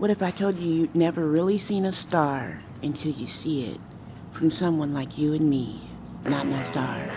What if I told you you'd never really seen a star until you see it from someone like you and me, not no star?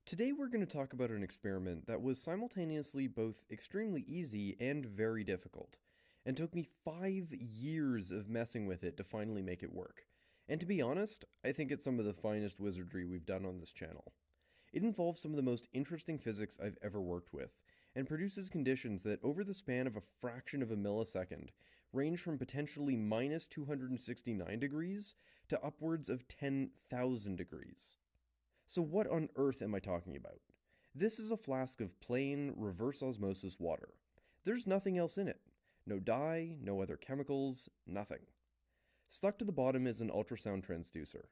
Today we're going to talk about an experiment that was simultaneously both extremely easy and very difficult, and took me 5 years of messing with it to finally make it work. And to be honest, I think it's some of the finest wizardry we've done on this channel. It involves some of the most interesting physics I've ever worked with, and produces conditions that over the span of a fraction of a millisecond range from potentially minus 269 degrees to upwards of 10,000 degrees. So what on earth am I talking about? This is a flask of plain, reverse osmosis water. There's nothing else in it. No dye, no other chemicals, nothing. Stuck to the bottom is an ultrasound transducer.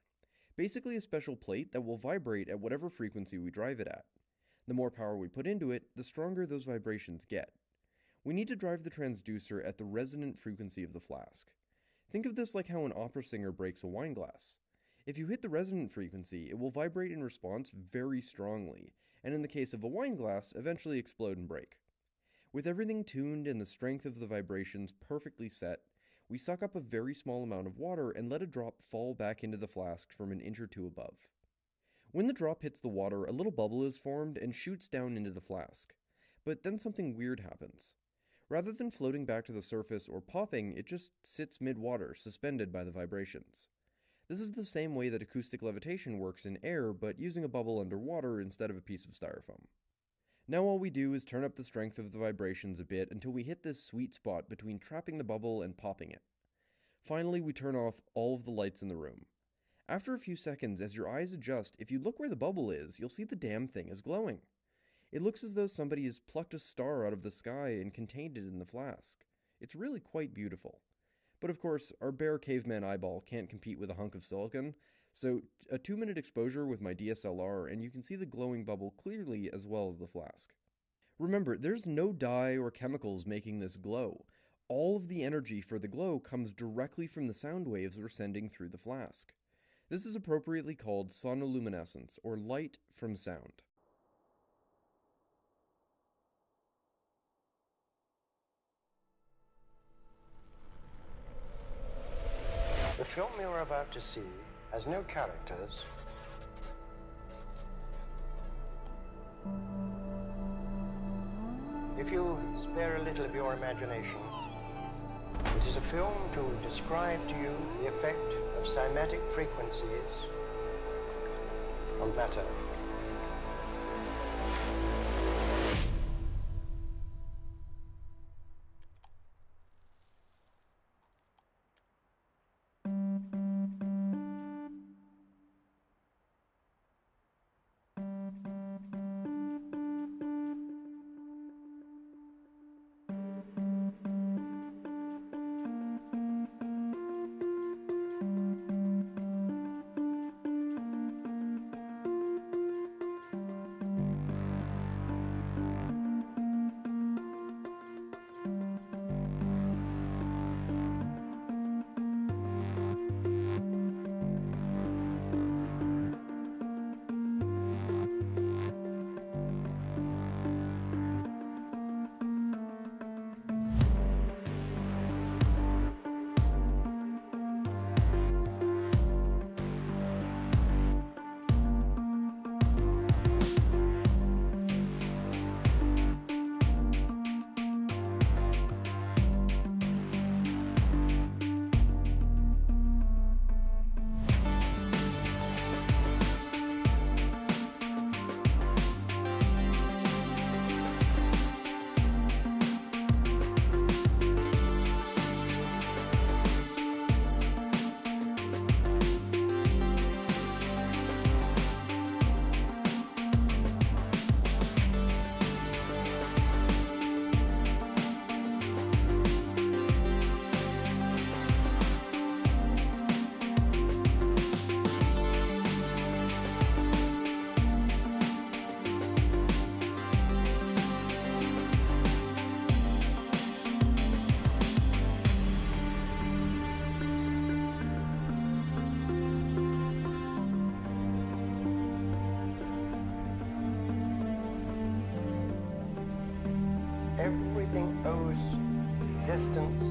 Basically a special plate that will vibrate at whatever frequency we drive it at. The more power we put into it, the stronger those vibrations get. We need to drive the transducer at the resonant frequency of the flask. Think of this like how an opera singer breaks a wine glass. If you hit the resonant frequency, it will vibrate in response very strongly, and in the case of a wine glass, eventually explode and break. With everything tuned and the strength of the vibrations perfectly set, we suck up a very small amount of water and let a drop fall back into the flask from an inch or two above. When the drop hits the water, a little bubble is formed and shoots down into the flask. But then something weird happens. Rather than floating back to the surface or popping, it just sits mid-water, suspended by the vibrations. This is the same way that acoustic levitation works in air, but using a bubble underwater instead of a piece of styrofoam. Now all we do is turn up the strength of the vibrations a bit until we hit this sweet spot between trapping the bubble and popping it. Finally, we turn off all of the lights in the room. After a few seconds, as your eyes adjust, if you look where the bubble is, you'll see the damn thing is glowing. It looks as though somebody has plucked a star out of the sky and contained it in the flask. It's really quite beautiful. But of course, our bare caveman eyeball can't compete with a hunk of silicon, so a 2-minute exposure with my DSLR and you can see the glowing bubble clearly as well as the flask. Remember, there's no dye or chemicals making this glow. All of the energy for the glow comes directly from the sound waves we're sending through the flask. This is appropriately called sonoluminescence, or light from sound. The film you are about to see has no characters. If you spare a little of your imagination, it is a film to describe to you the effect of cymatic frequencies on matter. Everything owes its existence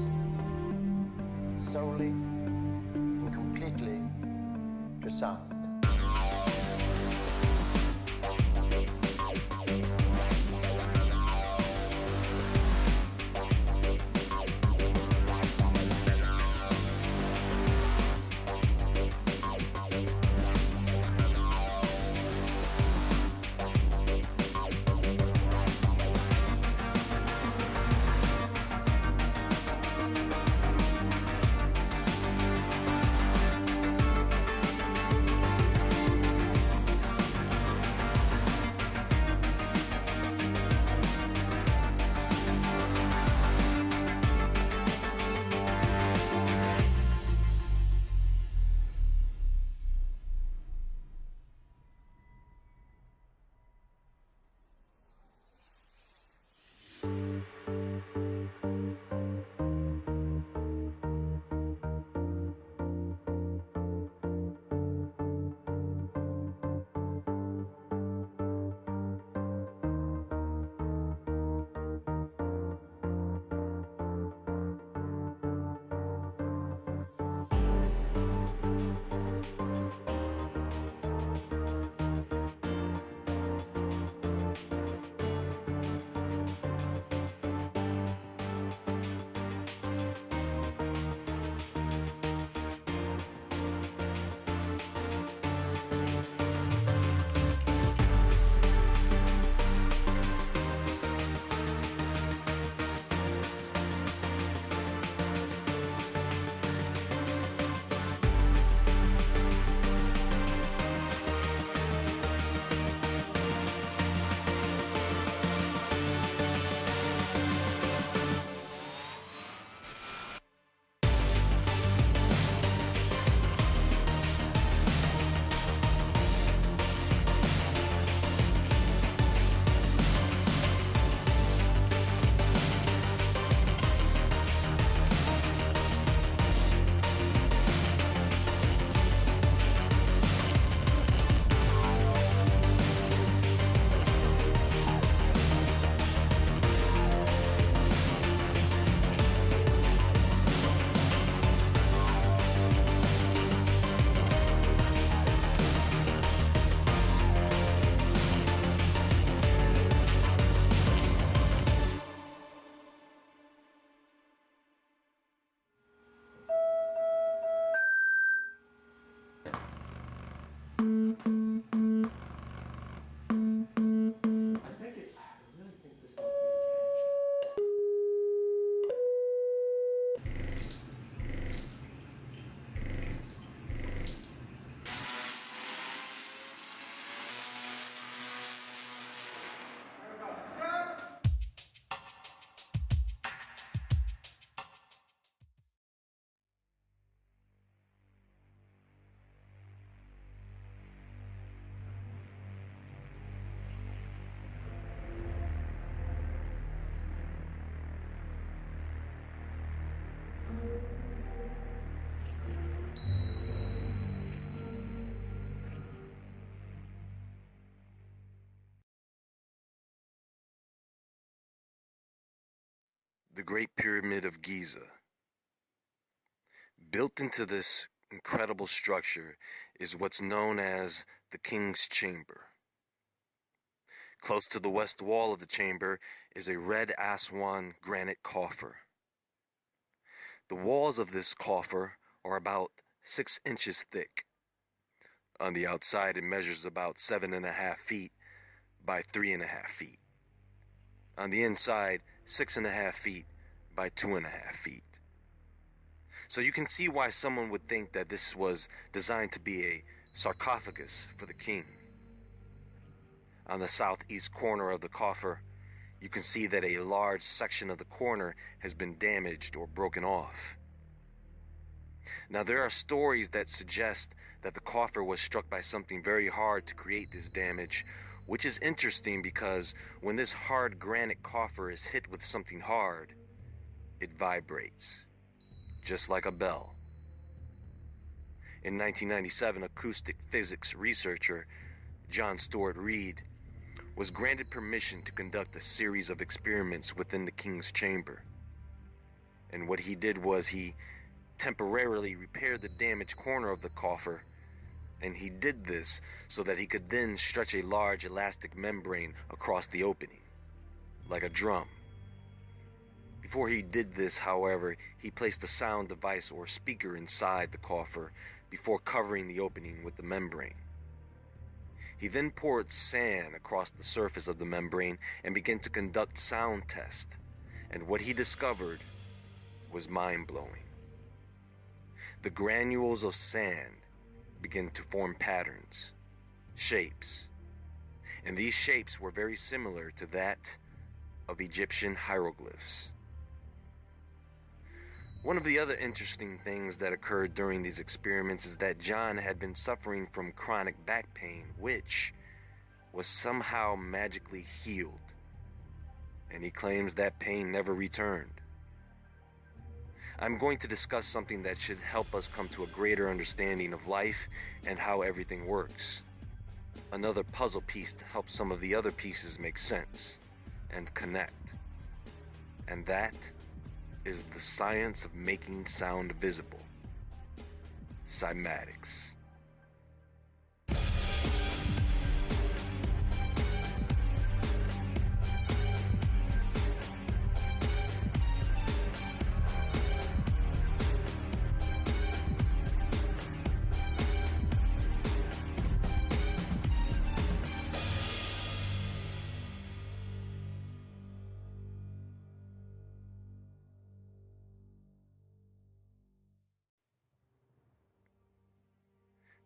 solely and completely to sound. The Great Pyramid of Giza. Built into this incredible structure is what's known as the King's Chamber. Close to the west wall of the chamber is a red Aswan granite coffer. The walls of this coffer are about 6 inches thick. On the outside, it measures about 7.5 feet by 3.5 feet. On the inside, 6.5 feet by 2.5 feet. So you can see why someone would think that this was designed to be a sarcophagus for the king. On the southeast corner of the coffer, you can see that a large section of the corner has been damaged or broken off. Now, there are stories that suggest that the coffer was struck by something very hard to create this damage, which is interesting because when this hard granite coffer is hit with something hard, it vibrates, just like a bell. In 1997, acoustic physics researcher John Stuart Reid was granted permission to conduct a series of experiments within the King's Chamber. And what he did was he temporarily repaired the damaged corner of the coffer, and he did this so that he could then stretch a large elastic membrane across the opening, like a drum. Before he did this, however, he placed a sound device or speaker inside the coffer before covering the opening with the membrane. He then poured sand across the surface of the membrane and began to conduct sound tests, and what he discovered was mind-blowing. The granules of sand began to form patterns, shapes, and these shapes were very similar to that of Egyptian hieroglyphs. One of the other interesting things that occurred during these experiments is that John had been suffering from chronic back pain, which was somehow magically healed, and he claims that pain never returned. I'm going to discuss something that should help us come to a greater understanding of life and how everything works. Another puzzle piece to help some of the other pieces make sense and connect. And that is the science of making sound visible. Cymatics.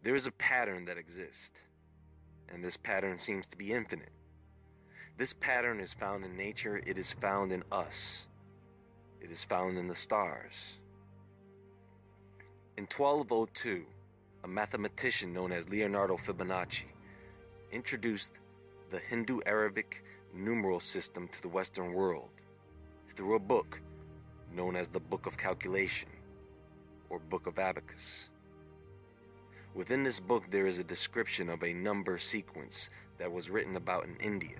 There is a pattern that exists, and this pattern seems to be infinite. This pattern is found in nature, it is found in us, it is found in the stars. In 1202, a mathematician known as Leonardo Fibonacci introduced the Hindu-Arabic numeral system to the Western world through a book known as the Book of Calculation, or Book of Abacus. Within this book, there is a description of a number sequence that was written about in India.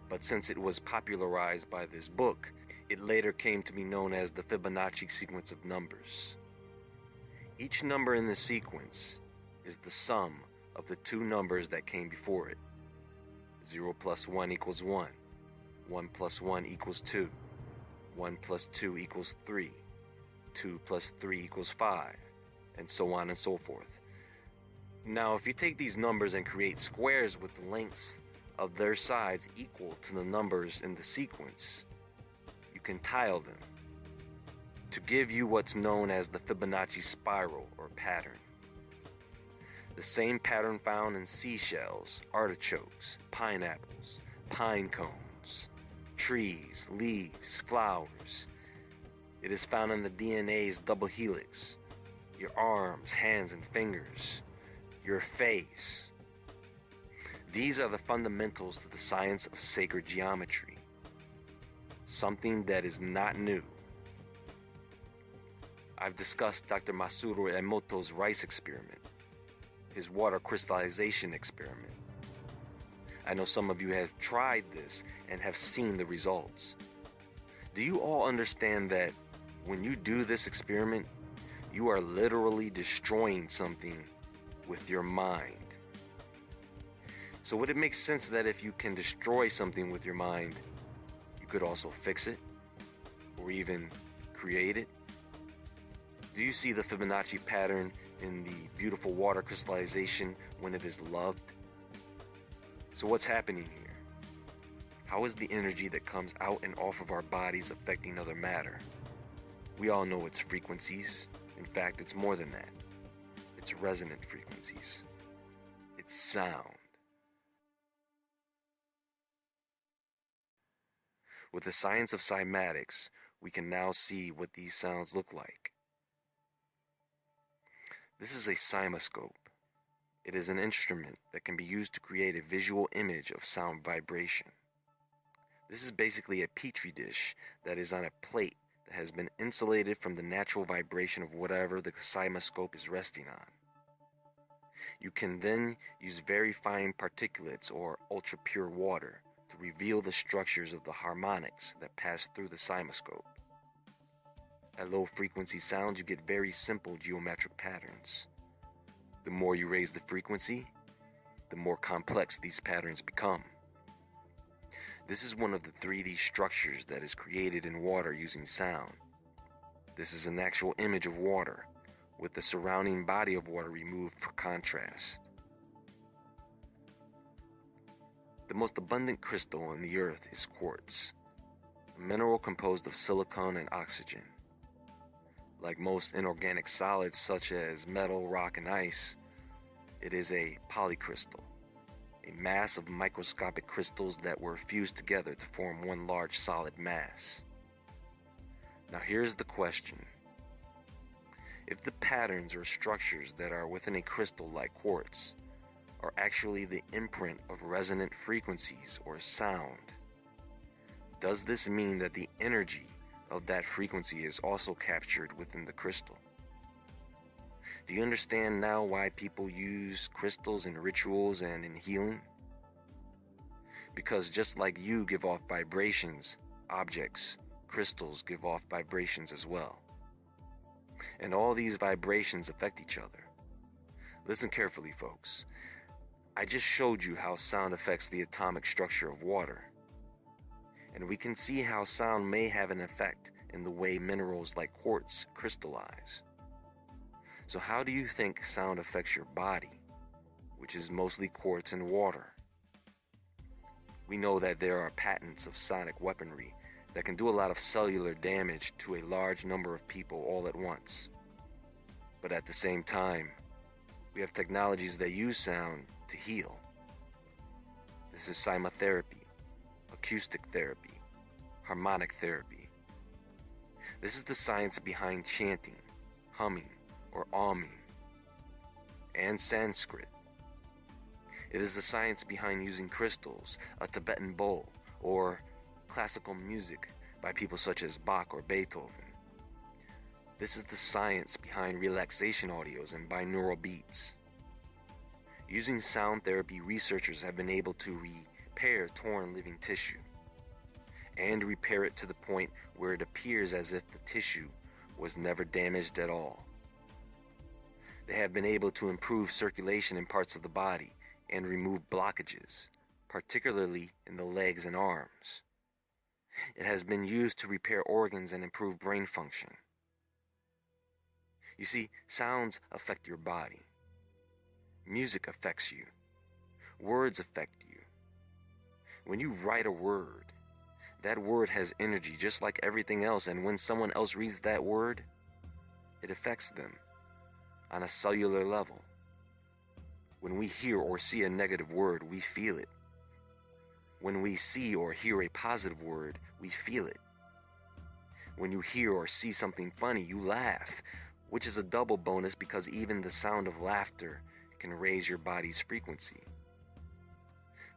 But since it was popularized by this book, it later came to be known as the Fibonacci sequence of numbers. Each number in the sequence is the sum of the two numbers that came before it. 0 plus 1 equals 1. 1 plus 1 equals 2. 1 plus 2 equals 3. 2 plus 3 equals 5. And so on and so forth. Now, if you take these numbers and create squares with the lengths of their sides equal to the numbers in the sequence, you can tile them to give you what's known as the Fibonacci spiral or pattern. The same pattern found in seashells, artichokes, pineapples, pine cones, trees, leaves, flowers. It is found in the DNA's double helix, your arms, hands, and fingers, your face. These are the fundamentals to the science of sacred geometry, something that is not new. I've discussed Dr. Masaru Emoto's rice experiment, his water crystallization experiment. I know some of you have tried this and have seen the results. Do you all understand that when you do this experiment, you are literally destroying something with your mind? So would it make sense that if you can destroy something with your mind, you could also fix it or even create it? Do you see the Fibonacci pattern in the beautiful water crystallization when it is loved? So what's happening here? How is the energy that comes out and off of our bodies affecting other matter? We all know it's frequencies. In fact, it's more than that. It's resonant frequencies. It's sound. With the science of cymatics, we can now see what these sounds look like. This is a cymoscope. It is an instrument that can be used to create a visual image of sound vibration. This is basically a petri dish that is on a plate that has been insulated from the natural vibration of whatever the cymoscope is resting on. You can then use very fine particulates or ultra pure water to reveal the structures of the harmonics that pass through the cymoscope. At low frequency sounds, you get very simple geometric patterns. The more you raise the frequency, the more complex these patterns become. This is one of the 3D structures that is created in water using sound. This is an actual image of water, with the surrounding body of water removed for contrast. The most abundant crystal on the earth is quartz, a mineral composed of silicon and oxygen. Like most inorganic solids such as metal, rock, and ice, it is a polycrystal, a mass of microscopic crystals that were fused together to form one large solid mass. Now here's the question. If the patterns or structures that are within a crystal like quartz are actually the imprint of resonant frequencies or sound, does this mean that the energy of that frequency is also captured within the crystal? Do you understand now why people use crystals in rituals and in healing? Because just like you give off vibrations, objects, crystals give off vibrations as well. And all these vibrations affect each other. Listen carefully, folks. I just showed you how sound affects the atomic structure of water. And we can see how sound may have an effect in the way minerals like quartz crystallize. So how do you think sound affects your body, which is mostly quartz and water? We know that there are patents of sonic weaponry that can do a lot of cellular damage to a large number of people all at once. But at the same time, we have technologies that use sound to heal. This is cymotherapy, acoustic therapy, harmonic therapy. This is the science behind chanting, humming, or alming, and Sanskrit. It is the science behind using crystals, a Tibetan bowl, or classical music by people such as Bach or Beethoven. This is the science behind relaxation audios and binaural beats. Using sound therapy, researchers have been able to repair torn living tissue and repair it to the point where it appears as if the tissue was never damaged at all. They have been able to improve circulation in parts of the body and remove blockages, particularly in the legs and arms. It has been used to repair organs and improve brain function. You see, sounds affect your body. Music affects you. Words affect you. When you write a word, that word has energy just like everything else, and when someone else reads that word, it affects them on a cellular level. When we hear or see a negative word, we feel it. When we see or hear a positive word, we feel it. When you hear or see something funny, you laugh, which is a double bonus because even the sound of laughter can raise your body's frequency.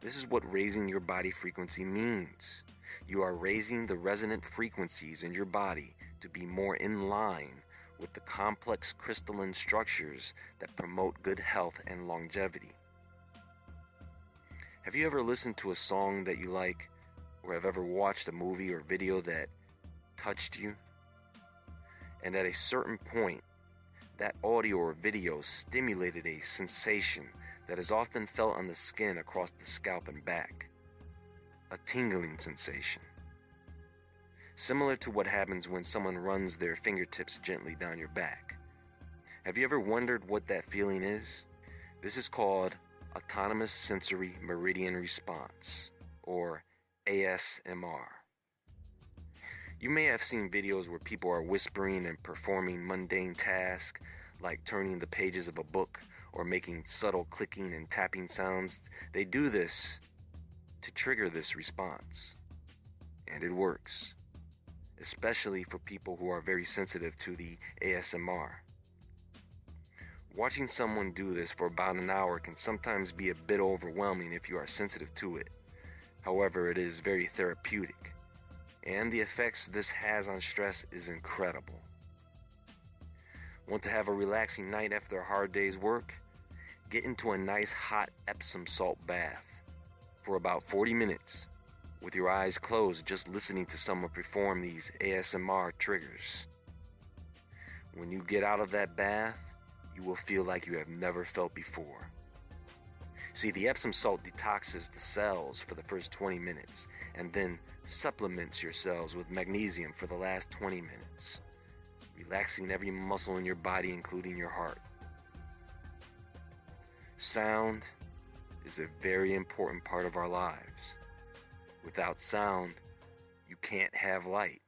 This is what raising your body frequency means. You are raising the resonant frequencies in your body to be more in line with the complex crystalline structures that promote good health and longevity. Have you ever listened to a song that you like, or have ever watched a movie or video that touched you, and at a certain point, that audio or video stimulated a sensation that is often felt on the skin across the scalp and back, a tingling sensation, similar to what happens when someone runs their fingertips gently down your back. Have you ever wondered what that feeling is? This is called Autonomous Sensory Meridian Response, or ASMR. You may have seen videos where people are whispering and performing mundane tasks like turning the pages of a book or making subtle clicking and tapping sounds. They do this to trigger this response. And it works, especially for people who are very sensitive to the ASMR. Watching someone do this for about an hour can sometimes be a bit overwhelming if you are sensitive to it. However, it is very therapeutic, and the effects this has on stress is incredible. Want to have a relaxing night after a hard day's work? Get into a nice hot Epsom salt bath for about 40 minutes with your eyes closed, just listening to someone perform these ASMR triggers. When you get out of that bath, you will feel like you have never felt before. See, the Epsom salt detoxes the cells for the first 20 minutes and then supplements your cells with magnesium for the last 20 minutes, relaxing every muscle in your body, including your heart. Sound is a very important part of our lives. Without sound, you can't have light.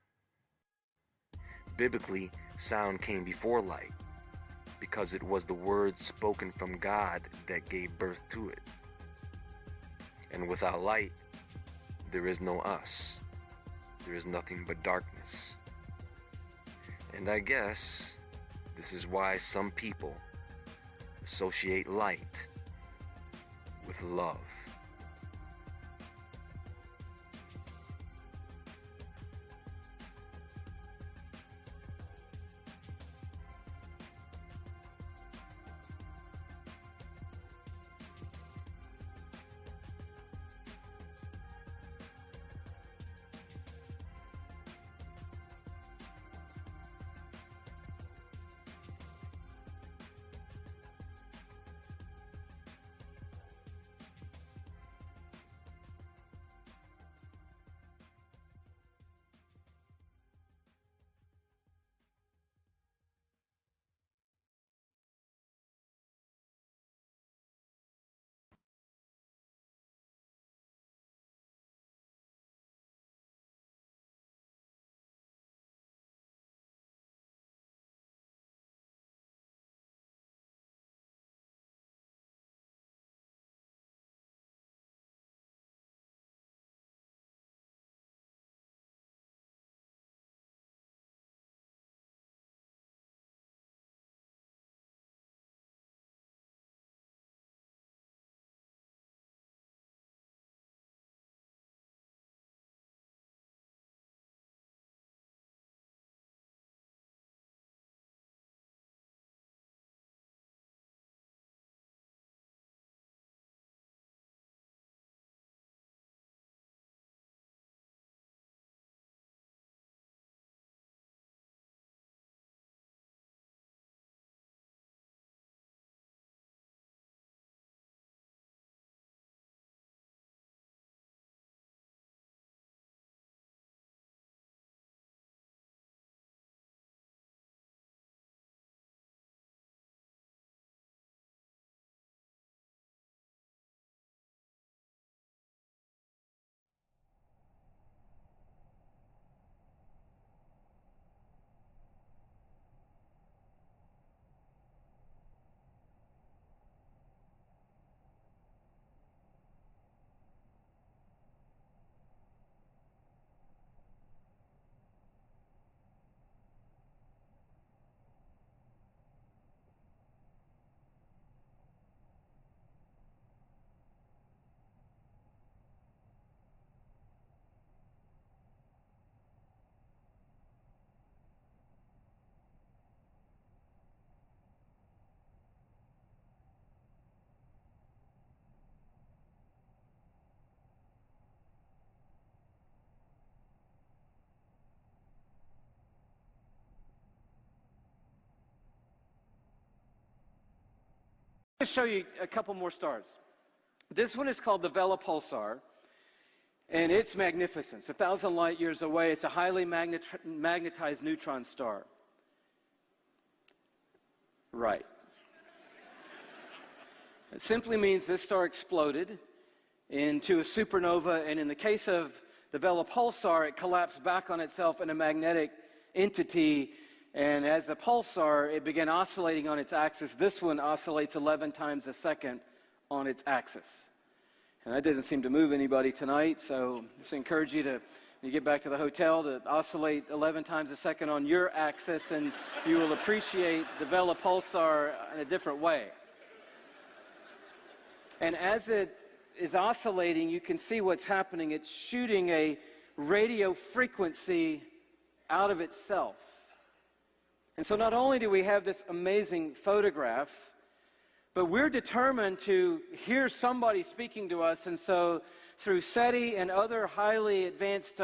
Biblically, sound came before light, because it was the word spoken from God that gave birth to it. And without light, there is no us. There is nothing but darkness. And I guess this is why some people associate light with love. to show you a couple more stars. This one is called the Vela Pulsar, and it's magnificent. It's 1,000 light years away. It's a highly magnetized neutron star. Right. It simply means this star exploded into a supernova, and in the case of the Vela Pulsar, it collapsed back on itself in a magnetic entity, and as a pulsar, it began oscillating on its axis. This one oscillates 11 times a second on its axis. And that doesn't seem to move anybody tonight, so I just encourage you to, when you get back to the hotel, to oscillate 11 times a second on your axis, and you will appreciate the Vela Pulsar in a different way. And as it is oscillating, you can see what's happening. It's shooting a radio frequency out of itself. And so not only do we have this amazing photograph, but we're determined to hear somebody speaking to us. And so through SETI and other highly advanced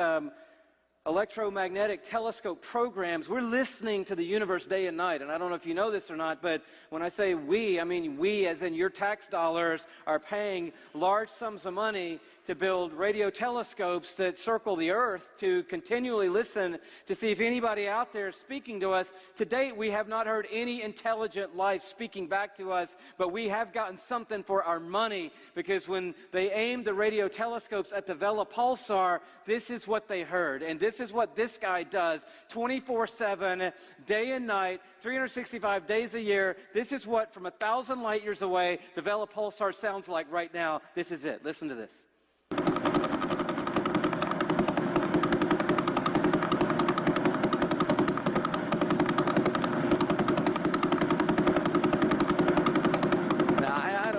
electromagnetic telescope programs, we're listening to the universe day and night. And I don't know if you know this or not, but when I say we, I mean we as in your tax dollars are paying large sums of money to build radio telescopes that circle the earth to continually listen to see if anybody out there is speaking to us. To date, we have not heard any intelligent life speaking back to us, but we have gotten something for our money, because when they aimed the radio telescopes at the Vela Pulsar, this is what they heard. And this is what this guy does 24/7, day and night, 365 days a year. This is what, from 1,000 light years away, the Vela Pulsar sounds like right now. This is it. Listen to this.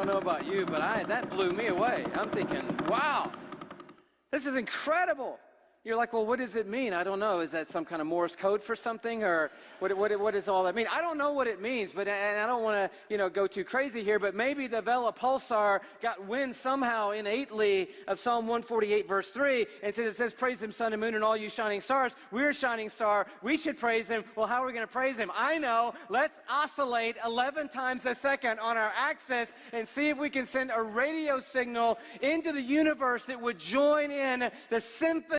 About you, but that blew me away. I'm thinking, wow, this is incredible. You're like, well, what does it mean? I don't know. Is that some kind of Morse code for something, or what does all that mean? I don't know what it means, but and I don't want to go too crazy here, but maybe the Vela Pulsar got wind somehow innately of Psalm 148 verse 3, and since it says, praise him, sun and moon, and all you shining stars. We're a shining star. We should praise him. Well, how are we going to praise him? I know. Let's oscillate 11 times a second on our axis and see if we can send a radio signal into the universe that would join in the symphony